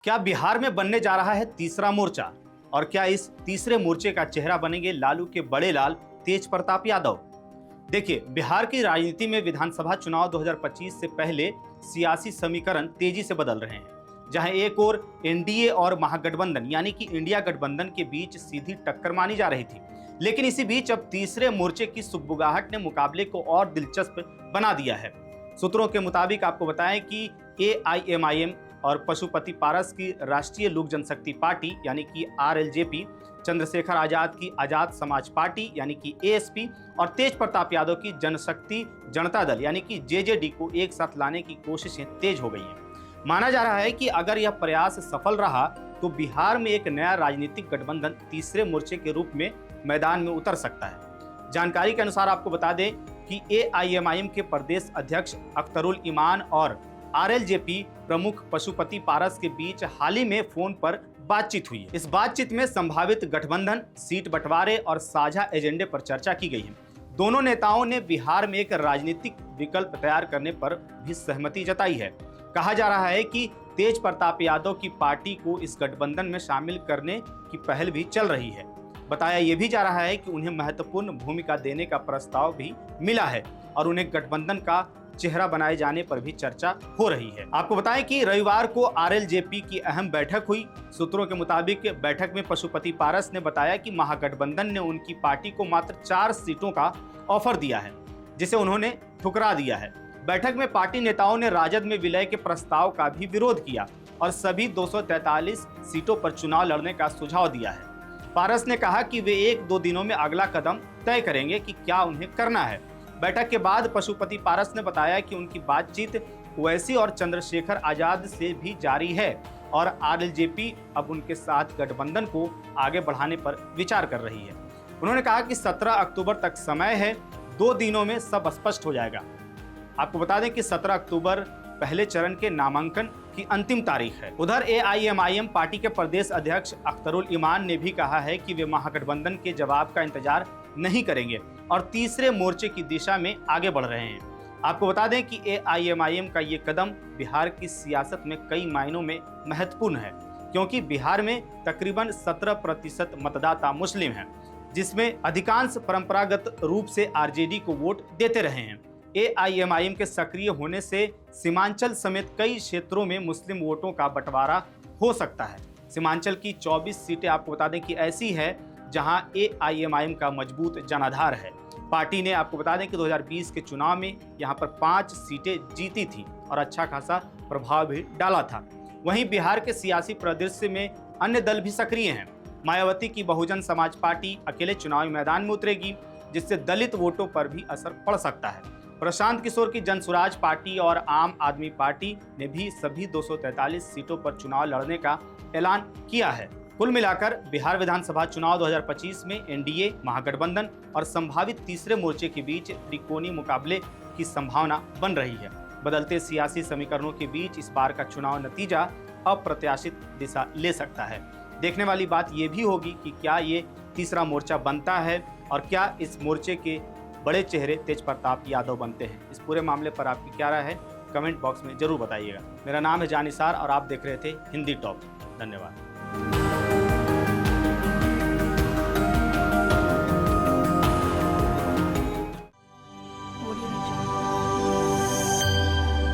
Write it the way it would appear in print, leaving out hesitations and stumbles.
क्या बिहार में बनने जा रहा है तीसरा मोर्चा? और क्या इस तीसरे मोर्चे का चेहरा बनेंगे लालू के बड़े लाल तेज प्रताप यादव? देखिए, बिहार की राजनीति में विधानसभा चुनाव 2025 से पहले सियासी समीकरण तेजी से बदल रहे हैं। जहां एक ओर एनडीए और महागठबंधन यानी कि इंडिया गठबंधन के बीच सीधी टक्कर मानी जा रही थी, लेकिन इसी बीच अब तीसरे मोर्चे की सुगबुगाहट ने मुकाबले को और दिलचस्प बना दिया है। सूत्रों के मुताबिक आपको बताएं कि एआईएमआईएम और पशुपति पारस की राष्ट्रीय लोक जनशक्ति पार्टी यानी कि आरएलजेपी, चंद्रशेखर आजाद की आजाद समाज पार्टी यानी कि एएसपी और तेज प्रताप यादव की जनशक्ति जनता दल यानी कि जेजेडी को एक साथ लाने की कोशिशें तेज हो गई हैं। माना जा रहा है कि अगर यह प्रयास सफल रहा तो बिहार में एक नया राजनीतिक गठबंधन तीसरे मोर्चे के रूप में मैदान में उतर सकता है। जानकारी के अनुसार आपको बता दें कि एआईएमआईएम के प्रदेश अध्यक्ष अख्तरुल इमान और आरएलजेपी प्रमुख पशुपति पारस के बीच हाल ही में फोन पर बातचीत हुई है। इस बातचीत में संभावित गठबंधन, सीट बंटवारे और साझा एजेंडे पर चर्चा की गई है। दोनों नेताओं ने बिहार में एक राजनीतिक विकल्प तैयार करने पर भी सहमति जताई है। कहा जा रहा है कि तेज प्रताप यादव की पार्टी को इस गठबंधन में शामिल करने की पहल भी चल रही है। बताया यह भी जा रहा है कि उन्हें महत्वपूर्ण भूमिका देने का प्रस्ताव भी मिला है और उन्हें गठबंधन का चेहरा बनाए जाने पर भी चर्चा हो रही है। आपको बताएं कि रविवार को आरएलजेपी की अहम बैठक हुई। सूत्रों के मुताबिक बैठक में पशुपति पारस ने बताया कि महागठबंधन ने उनकी पार्टी को मात्र 4 सीटों का ऑफर दिया है, जिसे उन्होंने ठुकरा दिया है। बैठक में पार्टी नेताओं ने राजद में विलय के प्रस्ताव का भी विरोध किया और सभी 243 सीटों पर चुनाव लड़ने का सुझाव दिया है। पारस ने कहा कि वे 1-2 दिनों में अगला कदम तय करेंगे कि क्या उन्हें करना है। बैठक के बाद पशुपति पारस ने बताया कि उनकी बातचीत ओवैसी और चंद्रशेखर आजाद से भी जारी है और आरएलजेपी अब उनके साथ गठबंधन को आगे बढ़ाने पर विचार कर रही है। उन्होंने कहा कि 17 अक्टूबर तक समय है, 2 दिनों में सब स्पष्ट हो जाएगा। आपको बता दें कि 17 अक्टूबर पहले चरण के नामांकन की अंतिम तारीख है। उधर एआईएमआईएम पार्टी के प्रदेश अध्यक्ष अख्तरुल इमान ने भी कहा है कि वे महागठबंधन के जवाब का इंतजार नहीं करेंगे और तीसरे मोर्चे की दिशा में आगे बढ़ रहे हैं। आपको बता दें कि एआईएमआईएम का ये कदम बिहार की सियासत में कई मायनों में महत्वपूर्ण है, क्योंकि बिहार में तकरीबन 17% मतदाता मुस्लिम हैं, जिसमें अधिकांश परंपरागत रूप से आरजेडी को वोट देते रहे हैं। एआईएमआईएम के सक्रिय होने से सीमांचल समेत कई क्षेत्रों में मुस्लिम वोटों का बंटवारा हो सकता है। सीमांचल की 24 सीटें आपको बता दें कि ऐसी है जहां एआईएमआईएम का मजबूत जनाधार है। पार्टी ने आपको बता दें कि 2020 के चुनाव में यहां पर 5 सीटें जीती थी और अच्छा खासा प्रभाव भी डाला था। वहीं बिहार के सियासी परिदृश्य में अन्य दल भी सक्रिय हैं। मायावती की बहुजन समाज पार्टी अकेले चुनावी मैदान में उतरेगी, जिससे दलित वोटों पर भी असर पड़ सकता है। प्रशांत किशोर की जनसुराज पार्टी और आम आदमी पार्टी ने भी सभी 243 सीटों पर चुनाव लड़ने का ऐलान किया है। कुल मिलाकर बिहार विधानसभा चुनाव 2025 में एनडीए, महागठबंधन और संभावित तीसरे मोर्चे के बीच त्रिकोणीय मुकाबले की संभावना बन रही है। बदलते सियासी समीकरणों के बीच इस बार का चुनाव नतीजा अप्रत्याशित दिशा ले सकता है। देखने वाली बात यह भी होगी कि क्या ये तीसरा मोर्चा बनता है और क्या इस मोर्चे के बड़े चेहरे तेज प्रताप यादव बनते हैं। इस पूरे मामले पर आपकी क्या राय है, कमेंट बॉक्स में जरूर बताइएगा। मेरा नाम है जानिसार और आप देख रहे थे हिंदी टॉप। धन्यवाद।